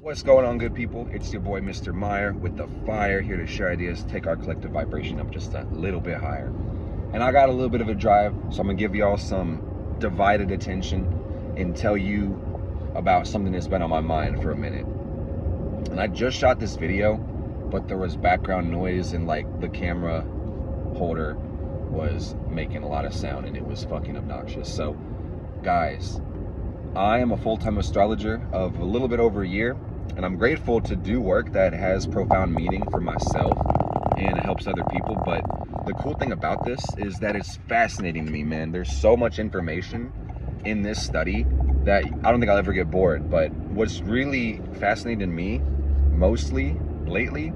What's going on, good people? It's your boy Mr. Meyer with the fire, here to share ideas, take our collective vibration up just a little bit higher. And I got a little bit of a drive, so I'm gonna give y'all some divided attention and tell you about something that's been on my mind for a minute. And I just shot this video, but there was background noise and like the camera holder was making a lot of sound and it was fucking obnoxious. So guys, I am a full-time astrologer of a little bit over a year, and I'm grateful to do work that has profound meaning for myself and it helps other people. But the cool thing about this is that it's fascinating to me, man. There's so much information in this study that I don't think I'll ever get bored. But what's really fascinating to me, mostly lately,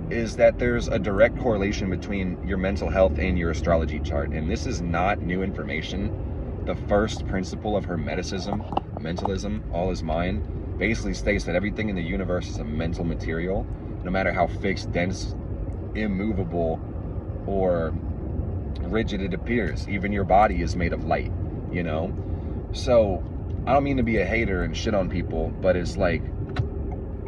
is that there's a direct correlation between your mental health and your astrology chart. And this is not new information. The first principle of Hermeticism, mentalism, all is mind, basically states that everything in the universe is a mental material, no matter how fixed, dense, immovable, or rigid it appears. Even your body is made of light, you know? So I don't mean to be a hater and shit on people, but it's like,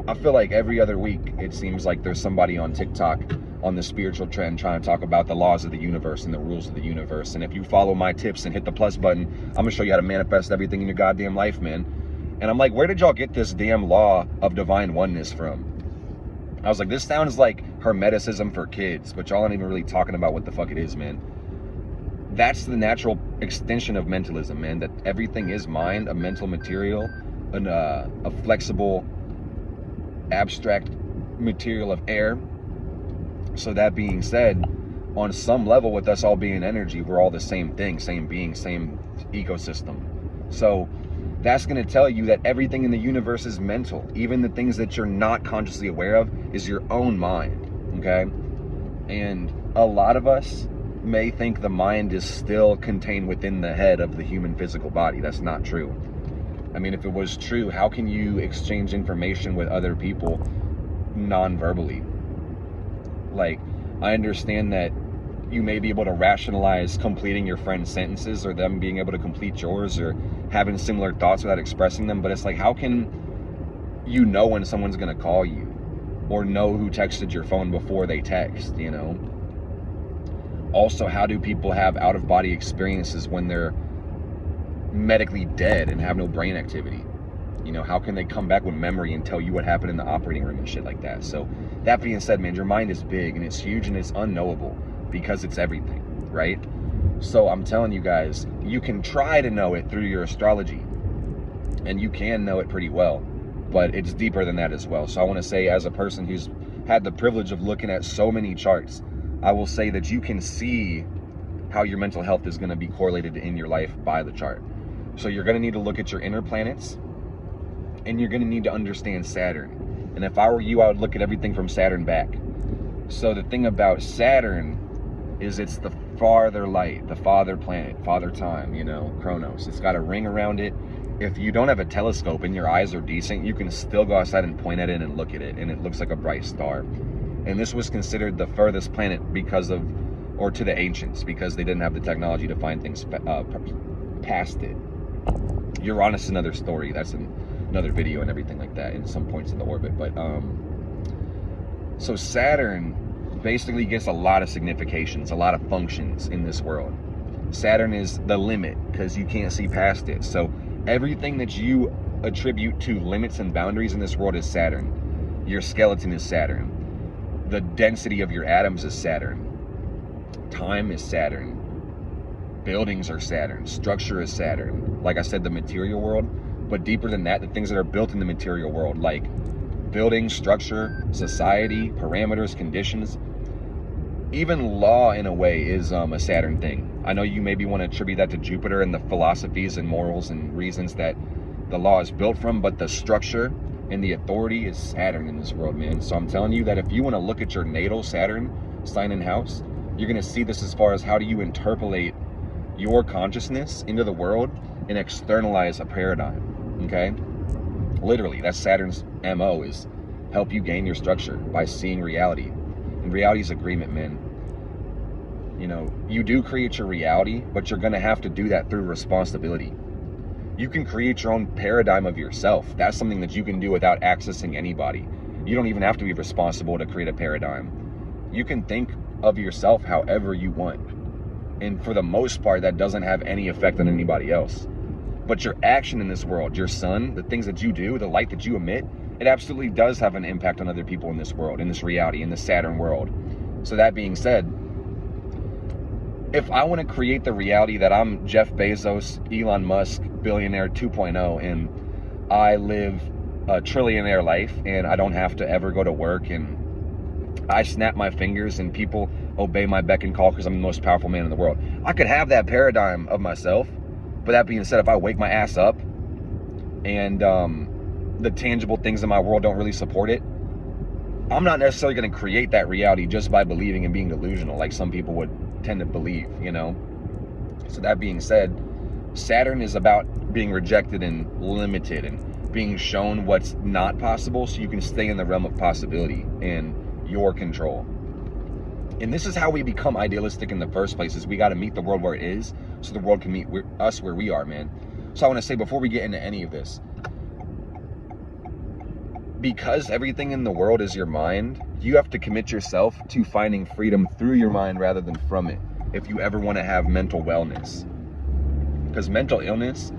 I feel like every other week it seems like there's somebody on TikTok on the spiritual trend trying to talk about the laws of the universe and the rules of the universe. And if you follow my tips and hit the plus button, I'm gonna show you how to manifest everything in your goddamn life, man. And I'm like, where did y'all get this damn law of divine oneness from? I was like, this sounds like Hermeticism for kids, but y'all aren't even really talking about what the fuck it is, man. That's the natural extension of mentalism, man, that everything is mind, a mental material, and a flexible, abstract material of air. So that being said, on some level, with us all being energy, we're all the same thing, same being, same ecosystem. So that's going to tell you that everything in the universe is mental. Even the things that you're not consciously aware of is your own mind, okay? And a lot of us may think the mind is still contained within the head of the human physical body. That's not true. I mean, if it was true, how can you exchange information with other people non-verbally? Like, I understand that you may be able to rationalize completing your friend's sentences or them being able to complete yours or having similar thoughts without expressing them, but it's like, how can you know when someone's gonna call you or know who texted your phone before they text, you know? Also, how do people have out-of-body experiences when they're medically dead and have no brain activity? You know, how can they come back with memory and tell you what happened in the operating room and shit like that? So that being said, man, your mind is big and it's huge and it's unknowable because it's everything, right? So I'm telling you guys, you can try to know it through your astrology and you can know it pretty well, but it's deeper than that as well. So I want to say, as a person who's had the privilege of looking at so many charts, I will say that you can see how your mental health is going to be correlated in your life by the chart. So you're going to need to look at your inner planets, and you're going to need to understand Saturn. And if I were you, I would look at everything from Saturn back. So the thing about Saturn is it's the farther light, the father planet, father time, you know, Chronos. It's got a ring around it. If you don't have a telescope and your eyes are decent, you can still go outside and point at it and look at it, and it looks like a bright star. And this was considered the furthest planet because of, or to the ancients, because they didn't have the technology to find things past it. Uranus is another story. That's another video and everything like that in some points in the orbit. But so Saturn basically gets a lot of significations, a lot of functions in this world. Saturn is the limit because you can't see past it. So everything that you attribute to limits and boundaries in this world is Saturn. Your skeleton is Saturn. The density of your atoms is Saturn. Time is Saturn. Buildings are Saturn. Structure is Saturn. Like I said, the material world. But deeper than that, the things that are built in the material world, like building, structure, society, parameters, conditions, even law in a way is a Saturn thing. I know you maybe want to attribute that to Jupiter and the philosophies and morals and reasons that the law is built from, but the structure and the authority is Saturn in this world, man. So I'm telling you that if you want to look at your natal Saturn sign and house, you're going to see this as far as how do you interpolate your consciousness into the world and externalize a paradigm. Okay, literally, that's Saturn's MO, is help you gain your structure by seeing reality. And reality is agreement, man. You know, you do create your reality, but you're gonna have to do that through responsibility. You can create your own paradigm of yourself. That's something that you can do without accessing anybody. You don't even have to be responsible to create a paradigm. You can think of yourself however you want. And for the most part, that doesn't have any effect on anybody else. But your action in this world, your sun, the things that you do, the light that you emit, it absolutely does have an impact on other people in this world, in this reality, in the Saturn world. So that being said, if I want to create the reality that I'm Jeff Bezos, Elon Musk, billionaire 2.0, and I live a trillionaire life, and I don't have to ever go to work, and I snap my fingers and people obey my beck and call because I'm the most powerful man in the world, I could have that paradigm of myself. But that being said, if I wake my ass up and the tangible things in my world don't really support it, I'm not necessarily going to create that reality just by believing and being delusional like some people would tend to believe, you know? So that being said, Saturn is about being rejected and limited and being shown what's not possible so you can stay in the realm of possibility and your control. And this is how we become idealistic in the first place, is we got to meet the world where it is so the world can meet us where we are, man. So I want to say, before we get into any of this, because everything in the world is your mind, you have to commit yourself to finding freedom through your mind rather than from it, if you ever want to have mental wellness. Because mental illness,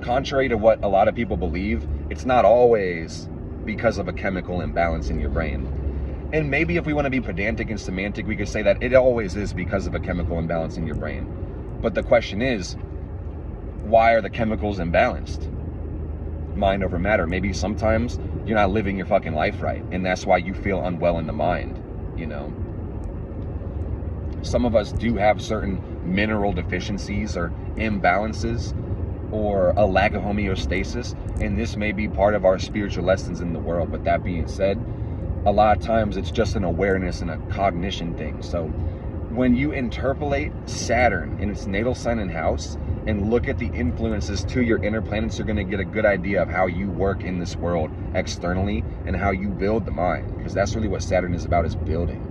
contrary to what a lot of people believe, it's not always because of a chemical imbalance in your brain. And maybe if we want to be pedantic and semantic, we could say that it always is because of a chemical imbalance in your brain. But the question is, why are the chemicals imbalanced? Mind over matter. Maybe sometimes you're not living your fucking life right, and that's why you feel unwell in the mind, you know? Some of us do have certain mineral deficiencies or imbalances or a lack of homeostasis, and this may be part of our spiritual lessons in the world. But that being said, a lot of times it's just an awareness and a cognition thing. So when you interpolate Saturn in its natal sign and house and look at the influences to your inner planets, you're going to get a good idea of how you work in this world externally and how you build the mind, because that's really what Saturn is about, is building.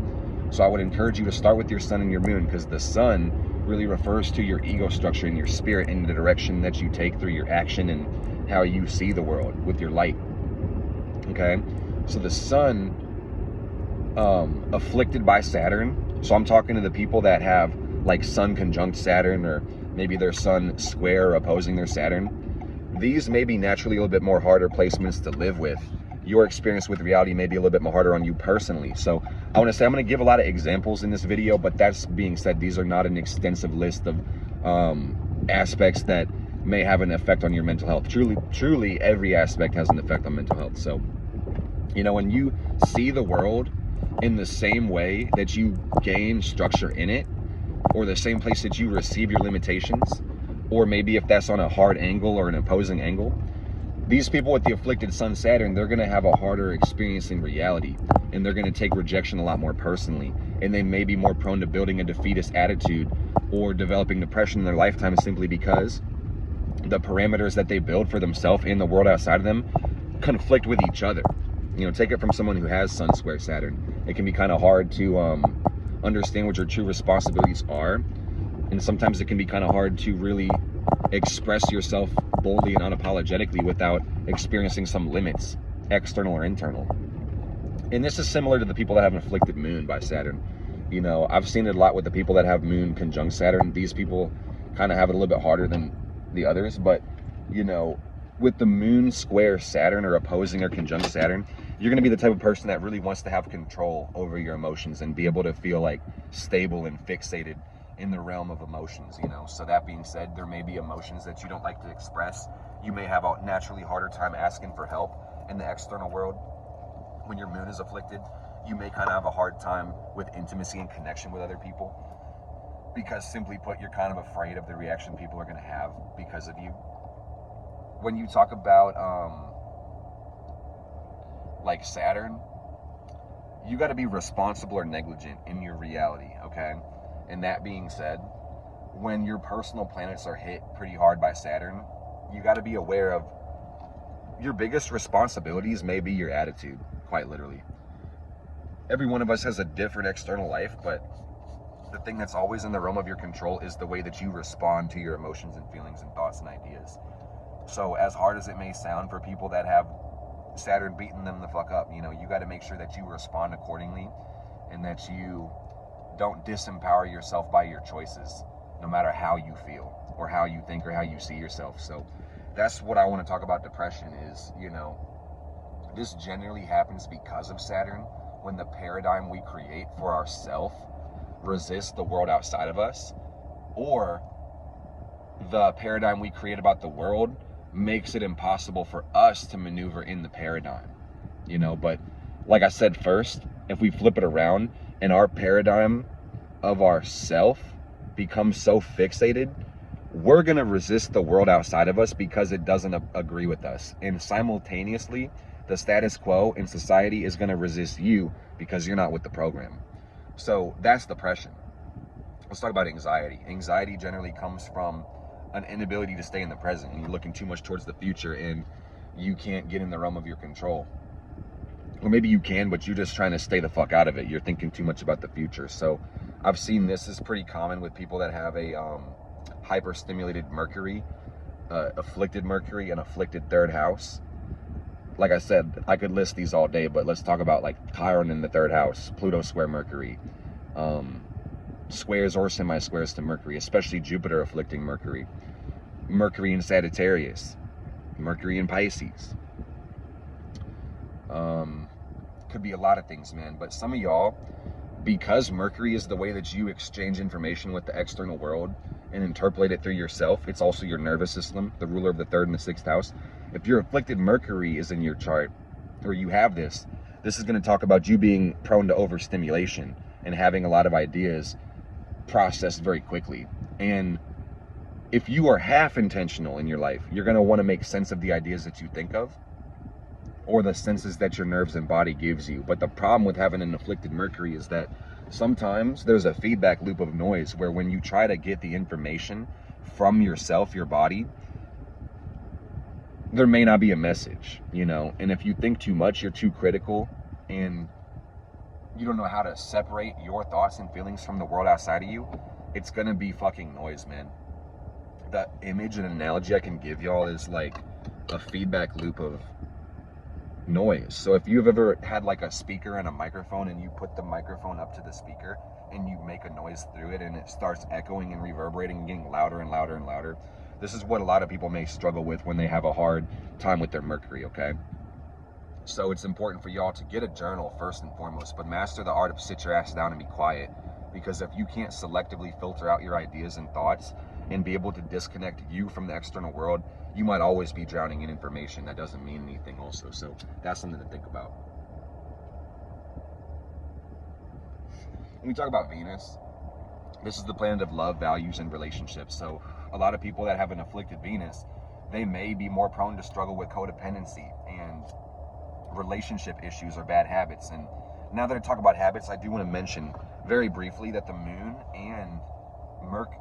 So I would encourage you to start with your sun and your moon, because the sun really refers to your ego structure and your spirit and the direction that you take through your action and how you see the world with your light. Okay? So the sun, afflicted by Saturn, so I'm talking to the people that have like sun conjunct Saturn, or maybe their sun square or opposing their Saturn. These may be naturally a little bit more harder placements to live with. Your experience with reality may be a little bit more harder on you personally. So I want to say, I'm going to give a lot of examples in this video, but that's being said, these are not an extensive list of aspects that may have an effect on your mental health. Truly every aspect has an effect on mental health. So, you know, when you see the world in the same way that you gain structure in it, or the same place that you receive your limitations, or maybe if that's on a hard angle or an opposing angle, these people with the afflicted Sun Saturn, they're going to have a harder experience in reality, and they're going to take rejection a lot more personally, and they may be more prone to building a defeatist attitude or developing depression in their lifetime, simply because the parameters that they build for themselves in the world outside of them conflict with each other. You know, take it from someone who has Sun square Saturn. It can be kind of hard to understand what your true responsibilities are, and sometimes it can be kind of hard to really express yourself boldly and unapologetically without experiencing some limits, external or internal. And this is similar to the people that have an afflicted moon by Saturn. You know, I've seen it a lot with the people that have moon conjunct Saturn. These people kind of have it a little bit harder than the others, but you know, with the moon square Saturn or opposing or conjunct Saturn, you're going to be the type of person that really wants to have control over your emotions and be able to feel like stable and fixated in the realm of emotions, you know. So that being said, there may be emotions that you don't like to express. You may have a naturally harder time asking for help in the external world. When your moon is afflicted, you may kind of have a hard time with intimacy and connection with other people, because simply put, you're kind of afraid of the reaction people are going to have because of you. When you talk about like Saturn, you got to be responsible or negligent in your reality, okay? And that being said, when your personal planets are hit pretty hard by Saturn, you got to be aware of your biggest responsibilities may be your attitude, quite literally. Every one of us has a different external life, but the thing that's always in the realm of your control is the way that you respond to your emotions and feelings and thoughts and ideas. So as hard as it may sound for people that have Saturn beating them the fuck up, you know, you got to make sure that you respond accordingly and that you don't disempower yourself by your choices, no matter how you feel or how you think or how you see yourself. So that's what I want to talk about depression is, you know, this generally happens because of Saturn when the paradigm we create for ourselves resists the world outside of us, or the paradigm we create about the world makes it impossible for us to maneuver in the paradigm, you know. But like I said first, if we flip it around and our paradigm of ourself becomes so fixated, we're going to resist the world outside of us because it doesn't agree with us. And simultaneously, the status quo in society is going to resist you because you're not with the program. So that's depression. Let's talk about anxiety. Anxiety generally comes from an inability to stay in the present. When you're looking too much towards the future and you can't get in the realm of your control. Or maybe you can, but you're just trying to stay the fuck out of it. You're thinking too much about the future. So I've seen this is pretty common with people that have a hyper-stimulated Mercury, afflicted Mercury, and afflicted third house. Like I said, I could list these all day, but let's talk about like Chiron in the third house, Pluto square Mercury, squares or semi-squares to Mercury, especially Jupiter afflicting Mercury, Mercury in Sagittarius, Mercury in Pisces. Could be a lot of things, man, but some of y'all, because Mercury is the way that you exchange information with the external world and interpolate it through yourself, it's also your nervous system, the ruler of the third and the sixth house. If your afflicted Mercury is in your chart, or you have this is going to talk about you being prone to overstimulation and having a lot of ideas processed very quickly. And if you are half intentional in your life, you're going to want to make sense of the ideas that you think of or the senses that your nerves and body gives you. But the problem with having an afflicted Mercury is that sometimes there's a feedback loop of noise where when you try to get the information from yourself, your body, there may not be a message, you know. And if you think too much, you're too critical, and you don't know how to separate your thoughts and feelings from the world outside of you, it's gonna be fucking noise, man. The image and analogy I can give y'all is like a feedback loop of noise. So if you've ever had like a speaker and a microphone and you put the microphone up to the speaker and you make a noise through it and it starts echoing and reverberating and getting louder and louder and louder, this is what a lot of people may struggle with when they have a hard time with their Mercury, okay? So it's important for y'all to get a journal first and foremost, but master the art of sit your ass down and be quiet, because if you can't selectively filter out your ideas and thoughts and be able to disconnect you from the external world, you might always be drowning in information that doesn't mean anything also. So that's something to think about. When we talk about Venus, this is the planet of love, values, and relationships. So a lot of people that have an afflicted Venus, they may be more prone to struggle with codependency and relationship issues or bad habits. And now that I talk about habits, I do want to mention very briefly that the moon and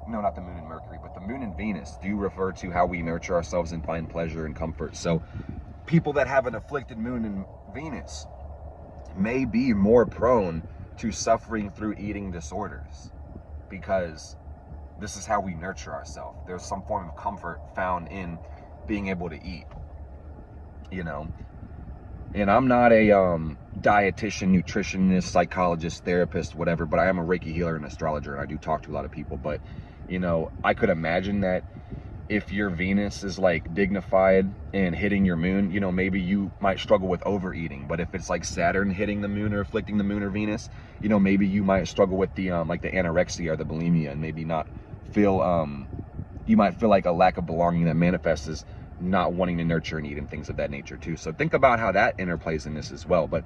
not the moon and Mercury, but the moon and Venus do refer to how we nurture ourselves and find pleasure and comfort. So people that have an afflicted moon and Venus may be more prone to suffering through eating disorders, because this is how we nurture ourselves. There's some form of comfort found in being able to eat, you know. And I'm not a dietitian, nutritionist, psychologist, therapist, whatever, but I am a Reiki healer and astrologer, and I do talk to a lot of people. But, you know, I could imagine that if your Venus is like dignified and hitting your moon, you know, maybe you might struggle with overeating. But if it's like Saturn hitting the moon or afflicting the moon or Venus, you know, maybe you might struggle with the like the anorexia or the bulimia, and maybe not feel you might feel like a lack of belonging that manifests as not wanting to nurture and eat and things of that nature too. So think about how that interplays in this as well. But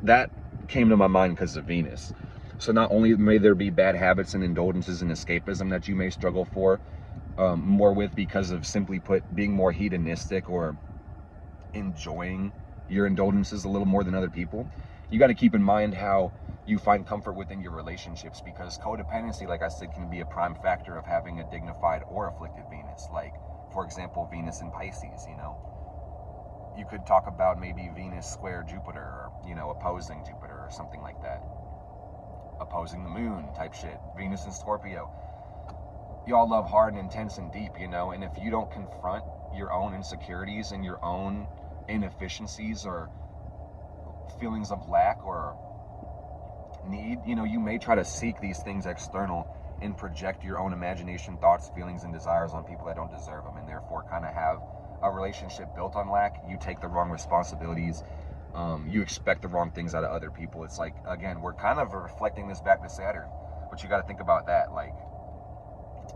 that came to my mind because of Venus. So not only may there be bad habits and indulgences and escapism that you may struggle more with because of, simply put, being more hedonistic or enjoying your indulgences a little more than other people, you got to keep in mind how you find comfort within your relationships, because codependency, like I said, can be a prime factor of having a dignified or afflicted Venus. Like, for example, Venus in Pisces, you know. You could talk about maybe Venus square Jupiter, or, you know, opposing Jupiter or something like that. Opposing the moon type shit. Venus in Scorpio. Y'all love hard and intense and deep, you know, and if you don't confront your own insecurities and your own inefficiencies or feelings of lack or need, you may try to seek these things external and project your own imagination, thoughts, feelings, and desires on people that don't deserve them, and therefore kind of have a relationship built on lack. You take the wrong responsibilities. You expect the wrong things out of other people. It's like, again, we're kind of reflecting this back to Saturn, but you got to think about that. Like,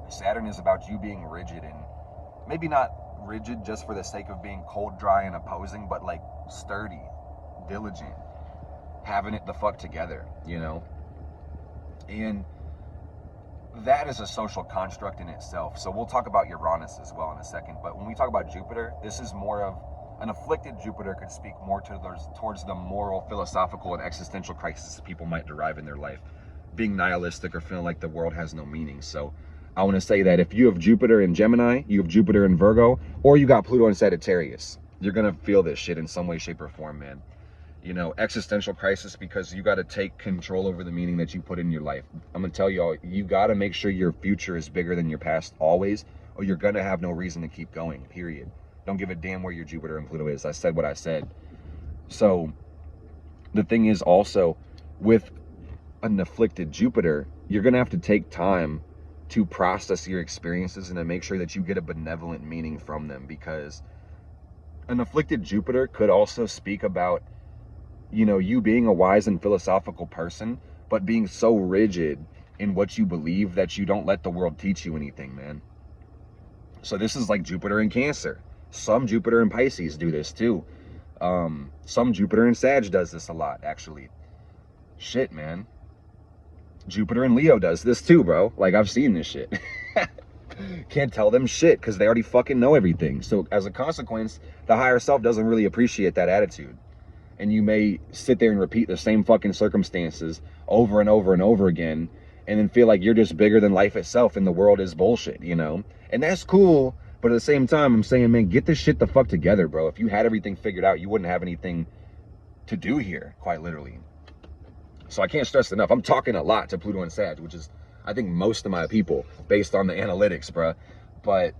Saturn is about you being rigid, and maybe not rigid just for the sake of being cold, dry, and opposing, but like sturdy, diligent, having it the fuck together, And that is a social construct in itself. So we'll talk about Uranus as well in a second. But when we talk about Jupiter, this is more of an afflicted Jupiter could speak more towards the moral, philosophical, and existential crisis people might derive in their life, being nihilistic or feeling like the world has no meaning. So I want to say that if you have Jupiter in Gemini, you have Jupiter in Virgo, or you got Pluto in Sagittarius, you're going to feel this shit in some way, shape, or form, man. Existential crisis, because you got to take control over the meaning that you put in your life. I'm going to tell y'all, you got to make sure your future is bigger than your past always, or you're going to have no reason to keep going, period. Don't give a damn where your Jupiter and Pluto is. I said what I said. So the thing is also, with an afflicted Jupiter, you're going to have to take time to process your experiences and to make sure that you get a benevolent meaning from them, because an afflicted Jupiter could also speak about you being a wise and philosophical person, but being so rigid in what you believe that you don't let the world teach you anything, man. So this is like Jupiter in Cancer. Some Jupiter in Pisces do this too. Some Jupiter in Sag does this a lot, actually. Shit, man. Jupiter in Leo does this too, bro. Like, I've seen this shit. Can't tell them shit because they already fucking know everything. So as a consequence, the higher self doesn't really appreciate that attitude. And you may sit there and repeat the same fucking circumstances over and over and over again, and then feel like you're just bigger than life itself and the world is bullshit, And that's cool, but at the same time, I'm saying, man, get this shit the fuck together, bro. If you had everything figured out, you wouldn't have anything to do here, quite literally. So I can't stress enough. I'm talking a lot to Pluto and Sag, which is, I think, most of my people, based on the analytics, bro. But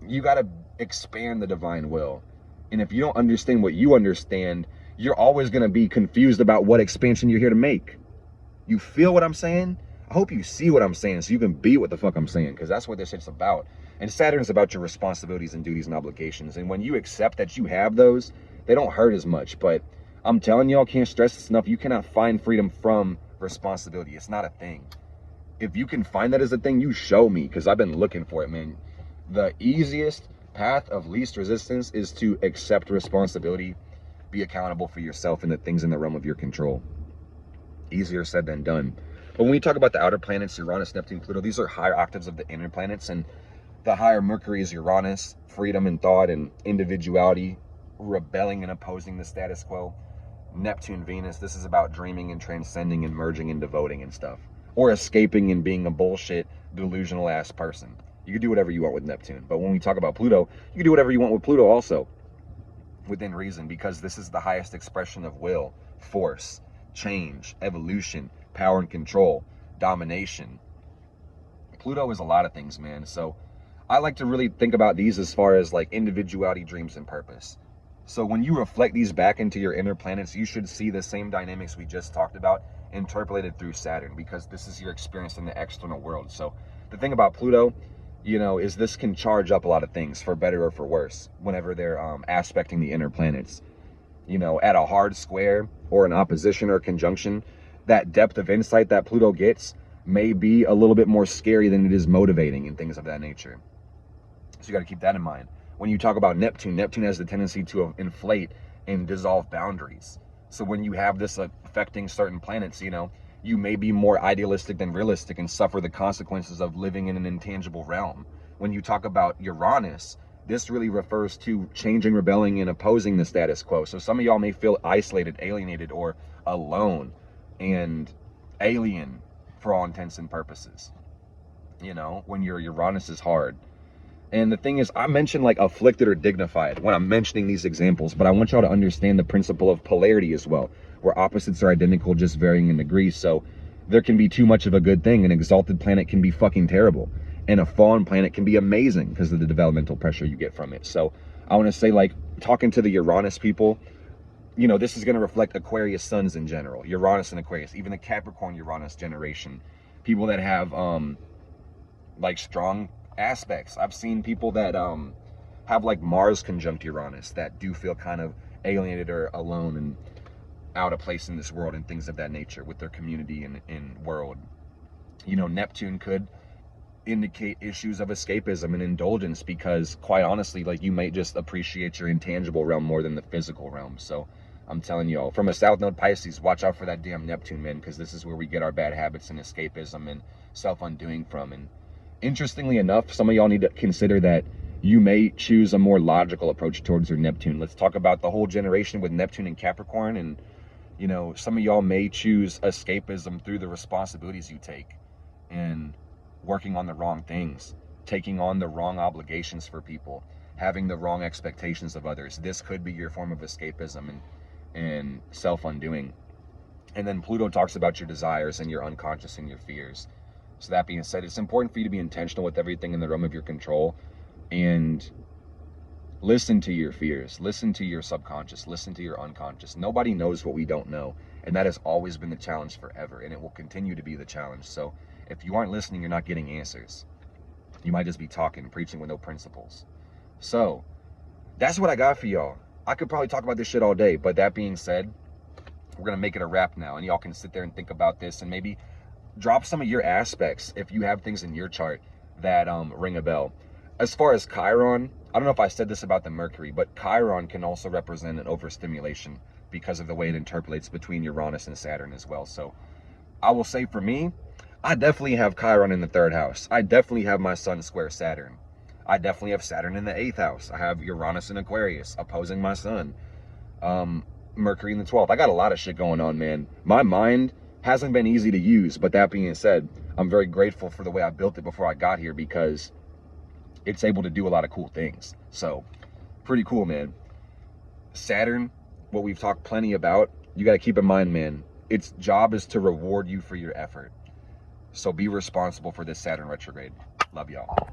you got to expand the divine will. And if you don't understand what you understand, you're always going to be confused about what expansion you're here to make. You feel what I'm saying? I hope you see what I'm saying so you can be what the fuck I'm saying, because that's what this shit's about. And Saturn's about your responsibilities and duties and obligations. And when you accept that you have those, they don't hurt as much. But I'm telling y'all, can't stress this enough, you cannot find freedom from responsibility. It's not a thing. If you can find that as a thing, you show me, because I've been looking for it, man. The easiest path of least resistance is to accept responsibility, be accountable for yourself and the things in the realm of your control. Easier said than done. But when we talk about the outer planets, Uranus, Neptune, Pluto, these are higher octaves of the inner planets. And the higher Mercury is Uranus, freedom and thought and individuality, rebelling and opposing the status quo. Neptune, Venus, this is about dreaming and transcending and merging and devoting and stuff. Or escaping and being a bullshit, delusional ass person. You can do whatever you want with Neptune. But when we talk about Pluto, you can do whatever you want with Pluto also, within reason, because this is the highest expression of will, force, change, evolution, power and control, domination. Pluto is a lot of things, man. So I like to really think about these as far as like individuality, dreams, and purpose. So when you reflect these back into your inner planets, you should see the same dynamics we just talked about interpolated through Saturn, because this is your experience in the external world. So the thing about Pluto, is this can charge up a lot of things for better or for worse whenever they're aspecting the inner planets. At a hard square or an opposition or conjunction, that depth of insight that Pluto gets may be a little bit more scary than it is motivating and things of that nature. So you got to keep that in mind. When you talk about Neptune, Neptune has the tendency to inflate and dissolve boundaries. So when you have this affecting certain planets, you may be more idealistic than realistic and suffer the consequences of living in an intangible realm. When you talk about Uranus, this really refers to changing, rebelling, and opposing the status quo. So some of y'all may feel isolated, alienated, or alone and alien for all intents and purposes, when your Uranus is hard. And the thing is, I mentioned like afflicted or dignified when I'm mentioning these examples, but I want y'all to understand the principle of polarity as well, where opposites are identical, just varying in degrees. So there can be too much of a good thing. An exalted planet can be fucking terrible. And a fallen planet can be amazing because of the developmental pressure you get from it. So I want to say, like, talking to the Uranus people, you know, this is going to reflect Aquarius suns in general, Uranus and Aquarius, even the Capricorn Uranus generation, people that have like strong aspects. I've seen people that have like Mars conjunct Uranus that do feel kind of alienated or alone and out of place in this world and things of that nature with their community and world. You know, Neptune could indicate issues of escapism and indulgence because, quite honestly, like, you might just appreciate your intangible realm more than the physical realm. So I'm telling y'all, from a South Node Pisces, watch out for that damn Neptune, man, because this is where we get our bad habits and escapism and self-undoing from. And interestingly enough, some of y'all need to consider that you may choose a more logical approach towards your Neptune. Let's talk about the whole generation with Neptune and Capricorn. And, you know, some of y'all may choose escapism through the responsibilities you take and working on the wrong things, taking on the wrong obligations for people, having the wrong expectations of others. This could be your form of escapism and self-undoing. And then Pluto talks about your desires and your unconscious and your fears. So that being said, it's important for you to be intentional with everything in the realm of your control and listen to your fears, listen to your subconscious, listen to your unconscious. Nobody knows what we don't know. And that has always been the challenge forever. And it will continue to be the challenge. So if you aren't listening, you're not getting answers. You might just be talking, preaching with no principles. So that's what I got for y'all. I could probably talk about this shit all day, but that being said, we're going to make it a wrap now. And y'all can sit there and think about this and maybe drop some of your aspects if you have things in your chart that ring a bell. As far as Chiron, I don't know if I said this about the Mercury, but Chiron can also represent an overstimulation because of the way it interpolates between Uranus and Saturn as well. So I will say, for me, I definitely have Chiron in the 3rd house. I definitely have my sun square Saturn. I definitely have Saturn in the 8th house. I have Uranus and Aquarius opposing my sun. Mercury in the 12th. I got a lot of shit going on, man. My mind hasn't been easy to use, but that being said, I'm very grateful for the way I built it before I got here because it's able to do a lot of cool things. So, pretty cool, man. Saturn, what we've talked plenty about, you got to keep in mind, man, its job is to reward you for your effort. So be responsible for this Saturn retrograde. Love y'all.